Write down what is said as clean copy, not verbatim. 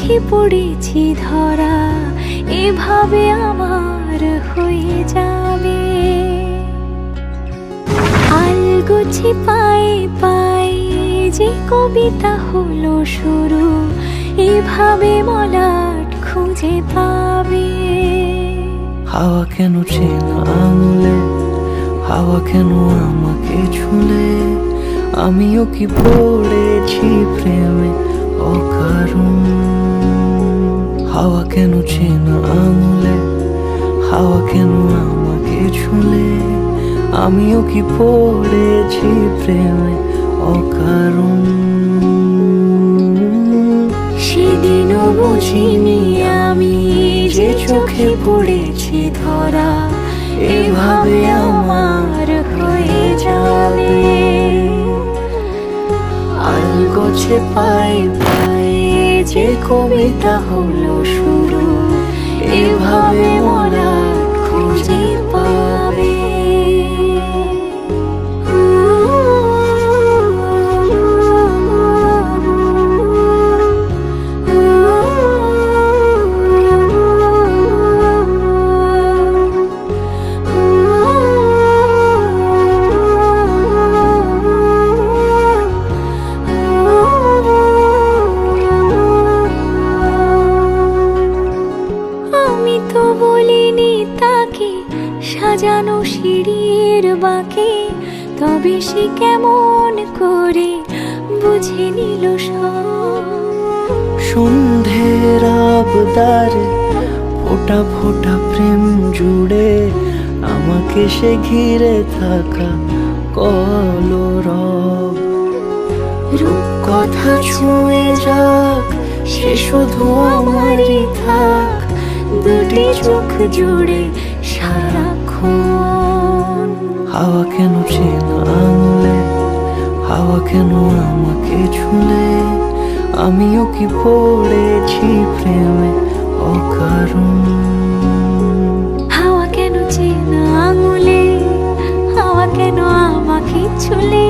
চোখে পড়েছি ধরা, এভাবে আমার হয়ে যাবে। আলগোছে পায়ে পায়ে যে কবিতা হলো শুরু, এভাবে মলাট খুঁজে পাবে। হাওয়া কেন চেনা আঙুলে, হাওয়া কেন আমাকে ছুলে, আমিও কি পড়েছি প্রেমে অকারণ। হাওয়া কেন চেনা আঙুলে, হাওয়া কেন আমাকে ছুলে, আমিও কি পড়েছি প্রেমে অকারণ। সেদিনও বুঝিনি আমি যে চোখে পড়েছি ধরা, এভাবে আমার হয়ে যাবে। আলগোছে পায়ে পায়ে যে কবিতা হলো শুরু, এভাবে মলাট খুঁজে পাবে। আমি তো বলিনি তাকে সাজানো সিঁড়ির বাঁকে, তবে সে কেমন করে বুঝে নিল সব। সন্ধ্যের আবদারে ফোটা ফোটা প্রেম জুড়ে, আমাকে সে ঘিরে থাকা কলরব। রূপকথা ছুঁয়ে যাক, সে শুধু আমারই থাক, দুটি চোখ জুড়ে সারাক্ষণ। হাওয়া কেন চেনা আঙুলে, হাওয়া কেন আমাকে ছুলে, আমিও কি পড়েছি প্রেমে অকারণ। হাওয়া কেন চেনা আঙুলে, হাওয়া কেন আমাকে ছুলে,